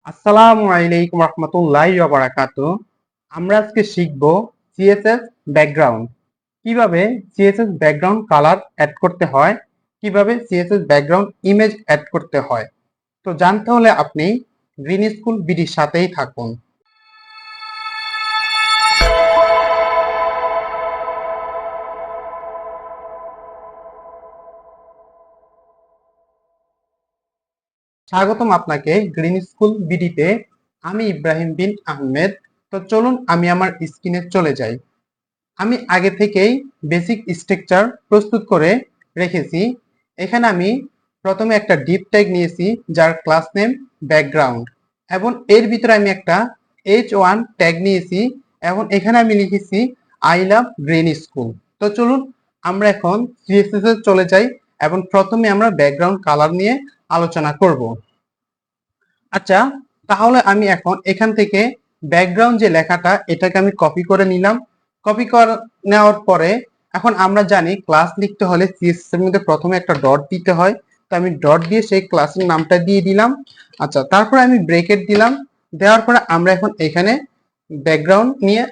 আসসালামু আলাইকুম রহমতুল্লাহি ওয়া বারাকাতুহু। আমরা আজকে শিখব সিএসএস ব্যাকগ্রাউন্ড। কিভাবে সিএসএস ব্যাকগ্রাউন্ড কালার অ্যাড করতে হয়, কিভাবে সিএসএস ব্যাকগ্রাউন্ড ইমেজ অ্যাড করতে হয়। তো জানতে হলে আপনি গ্রিন স্কুল বিডির সাথেই থাকুন। স্বাগতম আপনাকে গ্রিন স্কুল বিডিতে। আমি ইব্রাহিম বিন আহমেদ। তো চলুন আমি আমার স্ক্রিনে চলে যাই। আমি আগে থেকেই বেসিক স্ট্রাকচার প্রস্তুত করে রেখেছি। এখানে আমি প্রথমে একটা ডিপ ট্যাগ নিয়েছি যার ক্লাস নেম ব্যাকগ্রাউন্ড, এবং এর ভিতরে আমি একটা H1 ট্যাগ নিয়েছি এবং এখানে আমি লিখেছি আই লাভ গ্রিন স্কুল। তো চলুন আমরা এখন সিএসএস এ চলে যাই এবং প্রথমে আমরা ব্যাকগ্রাউন্ড কালার নিয়ে আলোচনা করব। আচ্ছা, তাহলে আমি এখন এখান থেকে ব্যাকগ্রাউন্ড যে লেখাটা এটাকে আমি কপি করে নিলাম। কপি করে নেওয়ার পরে এখন আমরা জানি ক্লাস লিখতে হলে সিএসএস এর মধ্যে প্রথমে একটা ডট দিতে হয়। তো আমি ডট দিয়ে সেই ক্লাসের নামটা দিয়ে দিলাম। আচ্ছা, তারপরে আমি ব্রেকেট দিলাম। দেওয়ার পরে আমরা এখন এখানে ব্যাকগ্রাউন্ড নিয়ে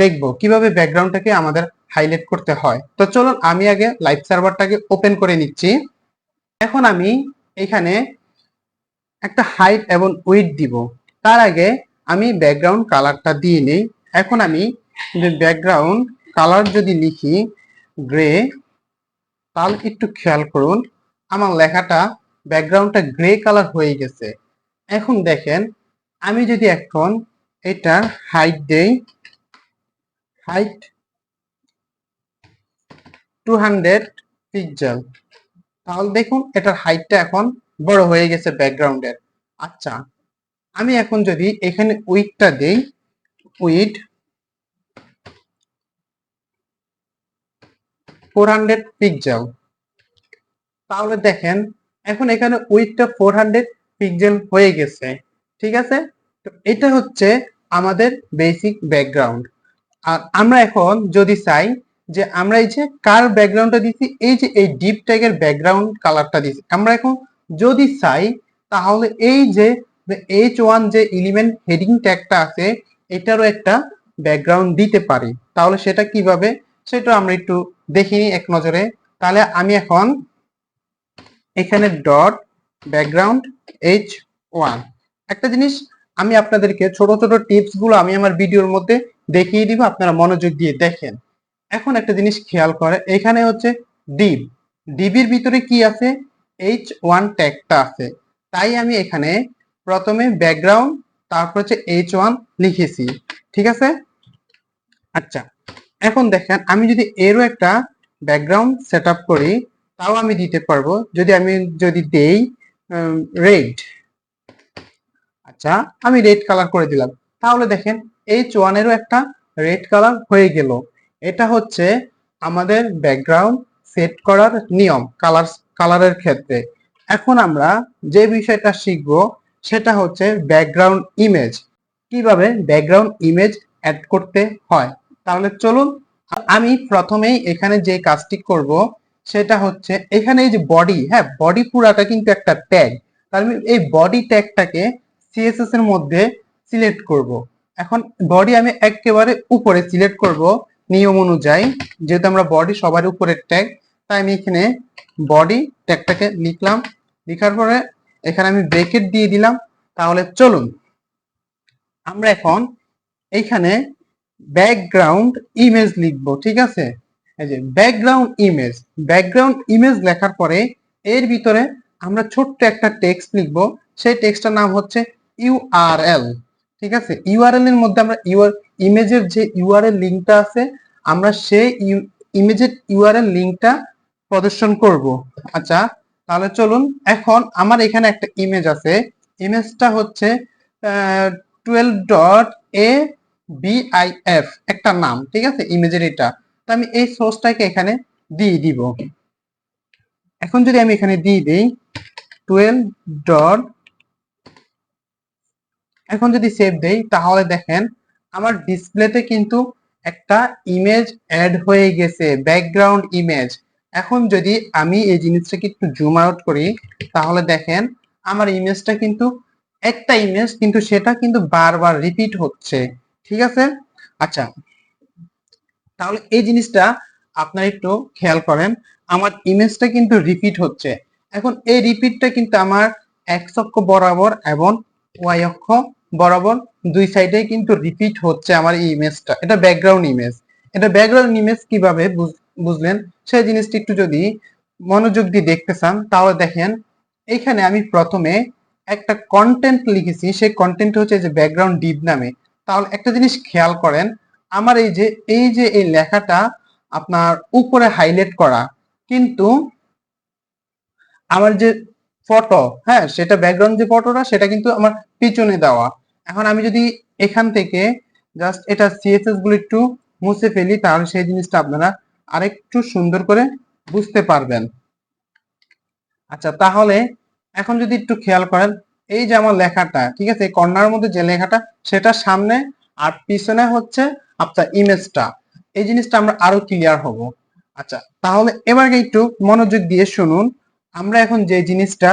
দেখব কিভাবে ব্যাকগ্রাউন্ডটাকে আমাদের হাইলাইট করতে হয়। তো চলুন আমি আগে লাইভ সার্ভারটাকে ওপেন করে নিচ্ছি। এখন আমি এখানে একটা হাইট এবং উইডথ দিব। তার আগে আমি ব্যাকগ্রাউন্ড কালারটা দিয়ে নিই। এখন আমি ব্যাকগ্রাউন্ড কালার যদি লিখি গ্রে, তাহলে একটু খেয়াল করুন আমার লেখাটা ব্যাকগ্রাউন্ডটা গ্রে কালার হয়ে গেছে। এখন দেখেন আমি যদি এখন এটার হাইট দেই, হাইট 200 পিক্সেল, তাহলে দেখুন এটার হাইটটা এখন বড় হয়ে গেছে ব্যাকগ্রাউন্ডের। আচ্ছা, আমি এখন যদি এখানে উইডথটা দেই, উইড 400 পিক্সেল, তাহলে দেখেন এখন এখানে উইডথটা 400 পিক্সেল হয়ে গেছে। ঠিক আছে, তো এটা হচ্ছে আমাদের বেসিক ব্যাকগ্রাউন্ড। আর আমরা এখন যদি চাই যে আমরা এই যে কার ব্যাকগ্রাউন্ডটা দিছি, এই যে এই ডিপ ট্যাগের ব্যাকগ্রাউন্ড কালারটা দিছি, আমরা এখন যদি চাই তাহলে এই যে H1 যে এলিমেন্ট হেডিং ট্যাগটা আছে এটারও একটা ব্যাকগ্রাউন্ড দিতে পারি। তাহলে সেটা কিভাবে, সেটা আমরা একটু দেখিনি এক নজরে। তাহলে আমি এখন এখানে ডট ব্যাকগ্রাউন্ড H1, একটা জিনিস আমি আপনাদেরকে ছোট ছোট টিপস গুলো আমি আমার ভিডিওর মধ্যে দেখিয়ে দিব, আপনারা মনোযোগ দিয়ে দেখেন। এখন একটা জিনিস খেয়াল করে, এখানে হচ্ছে ডিব, ডিবির ভিতরে কি আছে, H1 ট্যাগটা আছে। তাই আমি এখানে প্রথমে ব্যাকগ্রাউন্ড তারপর হচ্ছে H1 লিখেছি। ঠিক আছে। আচ্ছা, এখন দেখেন আমি যদি এরও একটা ব্যাকগ্রাউন্ড সেট আপ করি তাও আমি দিতে পারবো। যদি দেই রেড, আচ্ছা আমি রেড কালার করে দিলাম, তাহলে দেখেন H1 এরও একটা রেড কালার হয়ে গেল। এটা হচ্ছে আমাদের ব্যাকগ্রাউন্ড সেট করার নিয়ম কালারের ক্ষেত্রে। এখন আমরা যে বিষয়টা শিখবো সেটা হচ্ছে ব্যাকগ্রাউন্ড ইমেজ, কিভাবে ব্যাকগ্রাউন্ড ইমেজ অ্যাড করতে হয়। তাহলে চলুন আমি প্রথমেই এখানে যে কাজটি করব সেটা হচ্ছে এখানে এই যে বডি, হ্যাঁ বডি পুরাটা কিন্তু একটা ট্যাগ। তার আমি এই বডি ট্যাগটাকে সিএসএস এর মধ্যে সিলেক্ট করব। এখন বডি আমি একেবারে উপরে সিলেক্ট করব নিয়ম অনুযায়ী, যেহেতু আমরা বডি সবার উপরের ট্যাগ, তাই আমি এখানে বডি ট্যাগটাকে লিখলাম। লিখার পরে এখানে আমি ব্রেকেট দিয়ে দিলাম। তাহলে চলুন আমরা এখন এইখানে ব্যাকগ্রাউন্ড ইমেজ লিখবো। ঠিক আছে, এই যে ব্যাকগ্রাউন্ড ইমেজ, ব্যাকগ্রাউন্ড ইমেজ লেখার পরে এর ভিতরে আমরা ছোট্ট একটা টেক্সট লিখবো। সেই টেক্সটটার নাম হচ্ছে ইউআরএল। ঠিক আছে, ইউআরএল এর মধ্যে আমরা ইমেজের যে ইউআরএল লিংকটা আছে আমরা সেই ইমেজের ইউআরএল লিংকটা প্রদর্শন করব। আচ্ছা, তাহলে চলুন এখন আমার এখানে একটা ইমেজ আছে, ইমেজটা হচ্ছে 12.abif একটা নাম। ঠিক আছে, ইমেজের এটা, তো আমি এই সোর্সটাকে এখানে দিয়ে দিব। এখন যদি আমি এখানে দিয়ে দিই 12 ডট, এখন যদি সেভ দেই তাহলে দেখেন আমার ডিসপ্লেতে কিন্তু একটা ইমেজ অ্যাড হয়ে গেছে, ব্যাকগ্রাউন্ড ইমেজ। এখন যদি আমি এই জিনিসটাকে একটু জুম আউট করি তাহলে দেখেন আমার ইমেজটা কিন্তু একটা ইমেজ কিন্তু সেটা কিন্তু বারবার রিপিট হচ্ছে, ঠিক আছে। আচ্ছা, তাহলে এই জিনিসটা আপনারা একটু খেয়াল করেন, আমার ইমেজটা কিন্তু রিপিট হচ্ছে। এখন এই রিপিটটা কিন্তু আমার এক্স অক্ষ বরাবর এবং ওয়াই অক্ষ বরাবর দুই সাইডে কিন্তু রিপিট হচ্ছে আমার এই ইমেজটা। এটা ব্যাকগ্রাউন্ড ইমেজ। এটা ব্যাকগ্রাউন্ড ইমেজ কিভাবে বুঝলেন সেই জিনিসটা একটু যদি মনোযোগ দিয়ে দেখতে চান তাহলে দেখেন, এখানে আমি প্রথমে একটা কন্টেন্ট লিখেছি, সেই কন্টেন্ট হচ্ছে যে ব্যাকগ্রাউন্ড ডিপ নামে। তাহলে একটা জিনিস খেয়াল করেন, আমার এই লেখাটা আপনার উপরে হাইলাইট করা, কিন্তু আমার যে ফটো, হ্যাঁ, সেটা ব্যাকগ্রাউন্ড যে ফটোটা সেটা কিন্তু আমার পিছনে দেওয়া। এখন আমি যদি এখান থেকে জাস্ট এটা সিএসএস গুলো একটু মুছে ফেলি তাহলে সেই জিনিসটা আপনারা আরেকটু সুন্দর করে বুঝতে পারবেন। আচ্ছা, তাহলে এখন যদি একটু খেয়াল করেন, এই যে আমার লেখাটা, ঠিক আছে, এই কর্নারের মধ্যে যে লেখাটা সেটা সামনে আর পিছনে হচ্ছে আপনার ইমেজটা। এই জিনিসটা আমরা আরো ক্লিয়ার হব। আচ্ছা, তাহলে এবার একটু মনোযোগ দিয়ে শুনুন। আমরা এখন যে জিনিসটা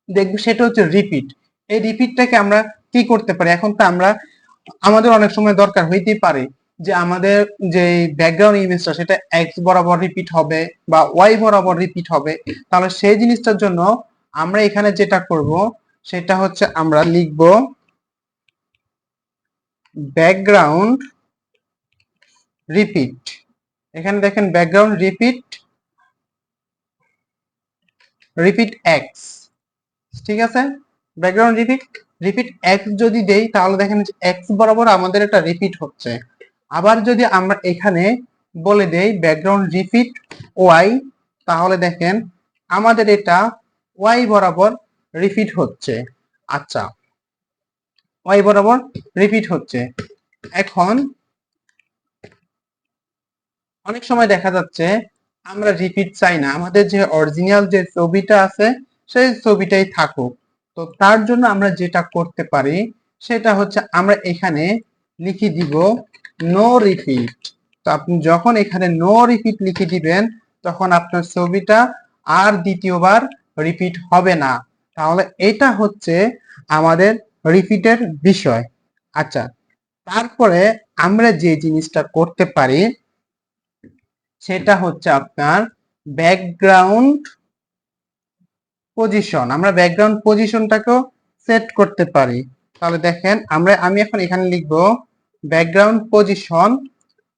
দেখবো সেটা হচ্ছে রিপিট। এই রিপিটটাকে আমরা কি করতে পারি? এখন তো আমাদের অনেক সময় দরকার হইতেই পারে যে আমাদের যে ব্যাকগ্রাউন্ড ইমেজটা সেটা এক্স বরাবর রিপিট হবে বা ওয়াই বরাবর রিপিট হবে। তাহলে সেই জিনিসটার জন্য আমরা এখানে যেটা করব সেটা হচ্ছে আমরা লিখব ব্যাকগ্রাউন্ড রিপিট। এখানে দেখেন ব্যাকগ্রাউন্ড রিপিট এক্স, ঠিক আছে। ব্যাকগ্রাউন্ড রিপিট এক্স যদি দেই তাহলে দেখেন এক্স বরাবর আমাদের এটা রিপিট হচ্ছে। আবার যদি আমরা এখানে বলে দেই ব্যাকগ্রাউন্ড রিপিট ওয়াই, তাহলে দেখেন আমাদের এটা ওয়াই বরাবর রিপিট হচ্ছে। আচ্ছা, ওয়াই বরাবর রিপিট হচ্ছে। এখন অনেক সময় দেখা যাচ্ছে আমরা রিপিট চাই না, আমাদের যে অরিজিনাল যে ছবিটা আছে সেই ছবিটাই থাকুক। তো তার জন্য আমরা যেটা করতে পারি সেটা হচ্ছে আমরা এখানে লিখে দিব নো রিপিট। তো আপনি যখন এখানে নো রিপিট লিখে দিবেন তখন আপনার ছবিটা আর দ্বিতীয়বার রিপিট হবে না। তাহলে এটা হচ্ছে আমাদের রিপিটের বিষয়। আচ্ছা, তারপরে আমরা যে জিনিসটা করতে পারি সেটা হচ্ছে আপনার ব্যাকগ্রাউন্ড পজিশন। আমরা ব্যাকগ্রাউন্ড পজিশনটাকেও সেট করতে পারি। তাহলে দেখেন আমি এখন এখানে লিখবো ব্যাকগ্রাউন্ড পজিশন।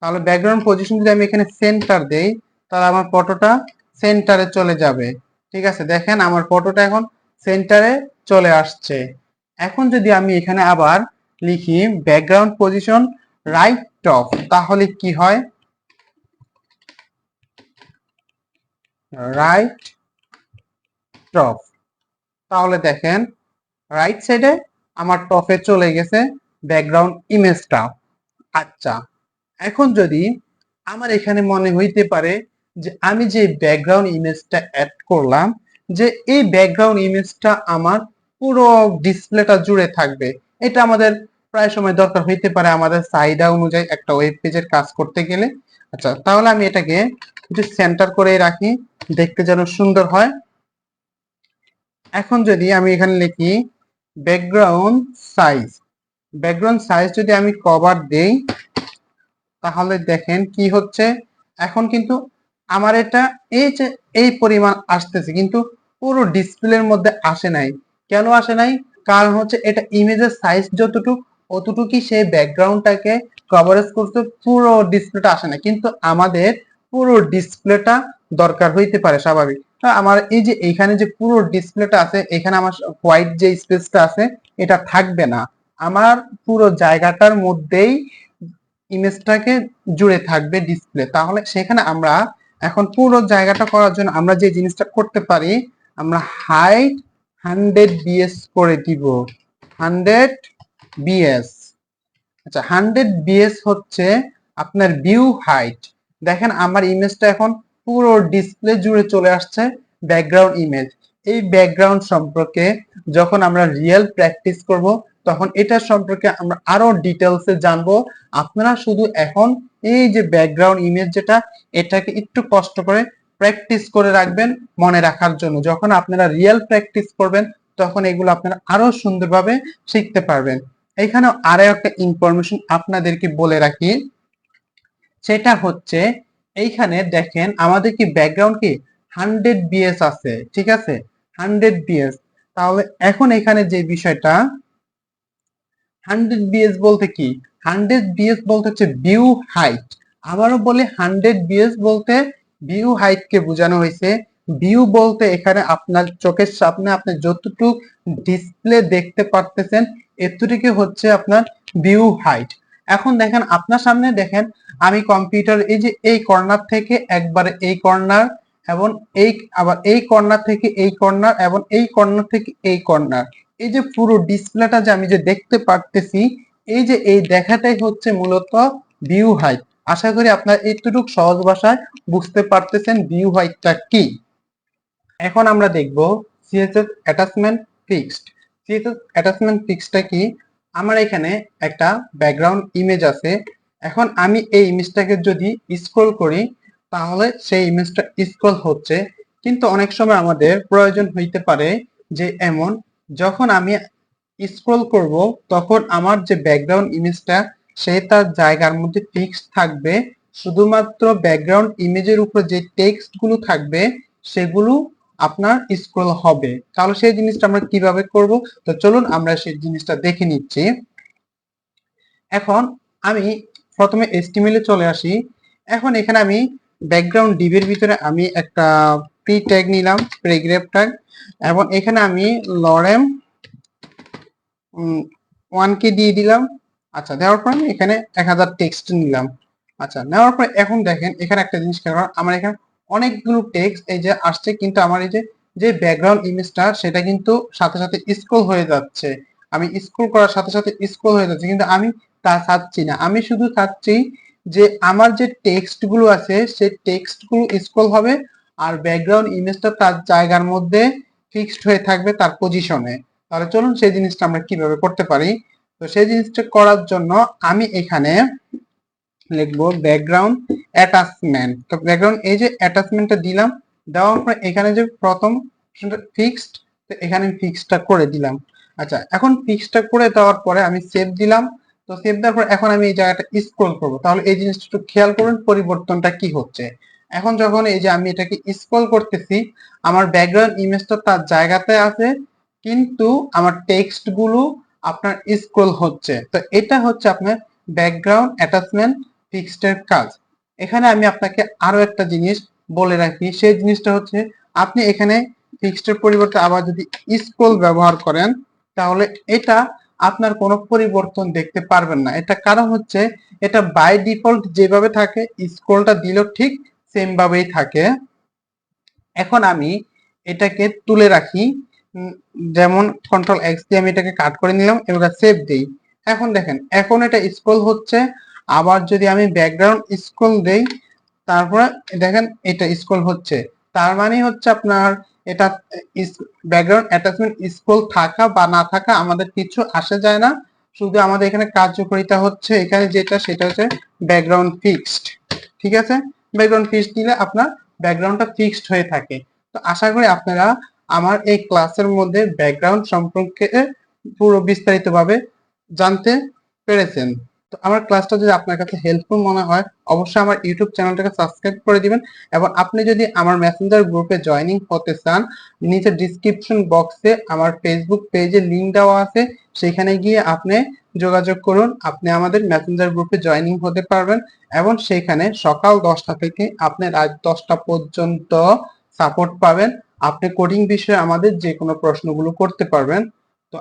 তাহলে ব্যাকগ্রাউন্ড পজিশন যদি আমি এখানে সেন্টার দেই তাহলে আমার ফটোটা সেন্টারে চলে যাবে। ঠিক আছে, দেখেন আমার ফটোটা এখন সেন্টারে চলে আসছে। এখন যদি আমি এখানে আবার লিখি ব্যাকগ্রাউন্ড পজিশন রাইট টপ, তাহলে কি হয়? রাইট টপ, তাহলে দেখেন রাইট সাইডে আমার টপে চলে গেছে ব্যাকগ্রাউন্ড ইমেজটা। আচ্ছা, এখন যদি আমার এখানে মনে হইতে পারে যে আমি যে ব্যাকগ্রাউন্ড ইমেজটা অ্যাড করলাম, যে এই ব্যাকগ্রাউন্ড ইমেজটা আমার পুরো ডিসপ্লেটা জুড়ে থাকবে, এটা আমাদের প্রায় সময় দরকার হইতে পারে আমাদের চাহিদা অনুযায়ী একটা ওয়েব পেজের কাজ করতে গেলে। আচ্ছা, তাহলে আমি এটাকে একটু সেন্টার করে রাখি, দেখতে যেন সুন্দর হয়। এখন যদি আমি এখানে লিখি ব্যাকগ্রাউন্ড সাইজ, ব্যাকগ্রাউন্ড সাইজ যদি আমি কভার দেই তাহলে দেখেন কি হচ্ছে। এখন কিন্তু আমার এটা এই যে এই পরিমাণ আসতেছে কিন্তু পুরো ডিসপ্লের মধ্যে আসে নাই। কেন আসে নাই? কারণ হচ্ছে এটা ইমেজের সাইজ যতটুকু অতটুকুই সেই ব্যাকগ্রাউন্ডটাকে কভারেজ করতে, পুরো ডিসপ্লেটা আসে না। কিন্তু আমাদের পুরো ডিসপ্লেটা দরকার হইতে পারে স্বাভাবিক। আমার এই যে এইখানে যে পুরো ডিসপ্লেটা আছে, এখানে আমার হোয়াইট যে স্পেসটা আছে এটা থাকবে না, আমার পুরো জায়গাটার মধ্যেই ইমেজটাকে জুড়ে থাকবে ডিসপ্লে। তাহলে সেখানে আমরা এখন পুরো জায়গাটা করার জন্য আমরা যে জিনিসটা করতে পারি, আমরা হাইট 100 বিএস করে দিব। 100 বিএস। আচ্ছা, 100 বিএস হচ্ছে আপনার ভিউ হাইট। দেখেন আমার ইমেজটা এখন পুরো ডিসপ্লে জুড়ে চলে আসছে ব্যাকগ্রাউন্ড ইমেজ। এই ব্যাকগ্রাউন্ড সম্পর্কে যখন আমরা রিয়েল প্র্যাকটিস করব তখন এটা সম্পর্কে আমরা আরো ডিটেলসে জানবো। আপনারা শুধু এখন এই যে ব্যাকগ্রাউন্ড ইমেজ যেটা, এটাকে একটু কষ্ট করে প্র্যাকটিস করে রাখবেন মনে রাখার জন্য। যখন আপনারা রিয়েল প্র্যাকটিস করবেন তখন এগুলো আপনারা আরো সুন্দরভাবে শিখতে পারবেন। এখানে আরো একটা ইনফরমেশন আপনাদেরকে বলে রাখি, সেটা হচ্ছে এইখানে দেখেন আমাদের কি ব্যাকগ্রাউন্ড কি 100 বিএস আছে, ঠিক আছে, 100 বিএস। তাহলে এখন এখানে যে বিষয়টা 100 বিএস বলতে কি, 100 বিএস বলতে হচ্ছে ভিউ হাইট। আবারও বলি 100 বিএস বলতে ভিউ হাইট কে বোঝানো হয়েছে। ভিউ বলতে এখানে আপনার চোখের সামনে আপনি যতটুকু ডিসপ্লে দেখতে পারতেছেন এতটুকু হচ্ছে আপনার ভিউ হাইট। এখন দেখেন আপনার সামনে দেখেন আমি কম্পিউটার এই যে এই কর্নার থেকে একবারে এই কর্নার এবং এই আবার এই কর্নার থেকে এই কর্নার এবং এই কর্নার থেকে এই কর্নার, এই যে পুরো ডিসপ্লেটা যে আমি যে দেখতে পারতেছি, এই যে এই দেখাটাই হচ্ছে মূলত ভিউ হাইট। আশা করি আপনার এইটুকু সহজ ভাষায় বুঝতে পারতেছেন ভিউ হাইটটা কি। এখন আমরা দেখব CSS attachment fixed. CSS attachment ফিক্সডটা কি? আমার এখানে একটা ব্যাকগ্রাউন্ড ইমেজ আছে। এখন আমি এই ইমেজটাকে যদি স্ক্রল করি তাহলে সেই ইমেজটা স্ক্রল হচ্ছে, কিন্তু অনেক সময় আমাদের প্রয়োজন হইতে পারে যে এমন যখন আমি স্ক্রল করব তখন আমার যে ব্যাকগ্রাউন্ড ইমেজটা সে তার জায়গার মধ্যে ফিক্সড থাকবে, শুধুমাত্র ব্যাকগ্রাউন্ড ইমেজের উপর যে টেক্সট গুলো থাকবে সেগুলো আপনার স্ক্রল হবে। তাহলে সেই জিনিসটা আমরা কিভাবে করব, তো চলুন আমরা সেই জিনিসটা দেখে নিচ্ছি। এখন আমি প্রথমে HTML এ চলে আসি। এখন এখানে আমি ব্যাকগ্রাউন্ড ডিভের ভিতরে আমি একটা প্রি ট্যাগ নিলাম, প্যারাগ্রাফ ট্যাগ, এবং এখানে আমি লরেম 1 কে দিয়ে দিলাম। আচ্ছা, দেওয়ার পর আমি এখানে 1000 টেক্সট নিলাম। আচ্ছা, নেওয়ার পর এখন দেখেন এখানে একটা জিনিস খেয়াল করুন, আমার এখানে অনেকগুলো টেক্সট এই যে আসছে, কিন্তু আমার এই যে যে ব্যাকগ্রাউন্ড ইমেজটা সেটা কিন্তু সাথে সাথে স্ক্রল হয়ে যাচ্ছে। আমি স্ক্রল করার সাথে সাথে স্ক্রল হয়ে যাচ্ছে, কিন্তু আমি তা চাচ্ছি না। আমি শুধু চাচ্ছি যে আমার যে টেক্সট গুলো আছে সেই টেক্সট গুলো স্ক্রল হবে আর ব্যাকগ্রাউন্ড ইমেজটা তার জায়গার মধ্যে ফিক্সড হয়ে থাকবে তার পজিশনে। তাহলে চলুন সেই জিনিসটা আমরা কিভাবে করতে পারি। তো সেই জিনিসটা করার জন্য আমি এখানে লিখবো ব্যাকগ্রাউন্ড অ্যাটাচমেন্ট। তো ব্যাকগ্রাউন্ড এই যে অ্যাটাচমেন্টটা দিলাম, দেওয়ার পর এখানে যে প্রথম ফিক্সড, তো এখানে ফিক্সডটা করে দিলাম। আচ্ছা, এখন ফিক্সডটা করে দেওয়ার পরে আমি সেভ দিলাম। তো সেভ দেওয়ার পর এখন আমি এই জায়গাটা স্ক্রল করব। তাহলে এই জিনিসটা একটু খেয়াল করুন পরিবর্তনটা কি হচ্ছে। এখন যখন এই যে আমি এটাকে স্ক্রল করতেছি আমার ব্যাকগ্রাউন্ড ইমেজটা তার জায়গাতে আছে, কিন্তু আমার টেক্সট গুলো আপনার স্ক্রল হচ্ছে। তো এটা হচ্ছে আপনার ব্যাকগ্রাউন্ড অ্যাটাচমেন্ট ফিক্সড এর কাজ। এখানে আমি আপনাকে আরো একটা জিনিস বলে রাখি, সেই জিনিসটা হচ্ছে আপনি এখানে ফিক্সড এর পরিবর্তে আবার যদি স্ক্রল ব্যবহার করেন তাহলে এটা আপনার কোনো পরিবর্তন দেখতে পারবেন না। এটা কারণ হচ্ছে এটা বাই ডিফল্ট যেভাবে থাকে স্ক্রলটা দিলেও ঠিক সেম ভাবেই থাকে। এখন আমি এটাকে তুলে রাখি, যেমন কন্ট্রোল এক্স দিয়ে আমি এটাকে কাট করে নিলাম, এবার সেভ দেই। এখন দেখেন এখন এটা স্ক্রল হচ্ছে। আবার যদি আমি ব্যাকগ্রাউন্ড স্ক্রল দেই তারপরে দেখেন এটা স্ক্রল হচ্ছে। তার মানে হচ্ছে আপনার এটা ব্যাকগ্রাউন্ড অ্যাটাচমেন্ট স্ক্রল থাকা বা না থাকা আমাদের কিছু আসে যায় না, শুধু আমাদের এখানে কার্যকারিতা হচ্ছে এখানে যেটা সেটা হচ্ছে ব্যাকগ্রাউন্ড ফিক্সড। ঠিক আছে, ব্যাকগ্রাউন্ড ফিক্সড দিলে আপনার ব্যাকগ্রাউন্ডটা ফিক্সড হয়ে থাকে। তো আশা করি আপনারা আমার এই ক্লাসের মধ্যে ব্যাকগ্রাউন্ড সম্পর্কে পুরো বিস্তারিতভাবে জানতে পেরেছেন। তো আমার ক্লাসটা যদি আপনার কাছে হেল্পফুল মনে হয় অবশ্যই আমার ইউটিউব চ্যানেলটাকে সাবস্ক্রাইব করে দিবেন, এবং আপনি যদি আমার মেসেঞ্জার গ্রুপে জয়েনিং হতে চান নিচে ডিসক্রিপশন বক্সে আমার ফেসবুক পেজে লিংক দেওয়া আছে, সেখানে গিয়ে আপনি যোগাযোগ করুন, আপনি আমাদের মেসেঞ্জার গ্রুপে জয়েনিং হতে পারবেন, এবং সেখানে সকাল 10টা থেকে আপনি রাত 10টা পর্যন্ত সাপোর্ট পাবেন। আপনি কোডিং বিষয়ে আমাদের যে কোনো প্রশ্নগুলো করতে পারবেন। তো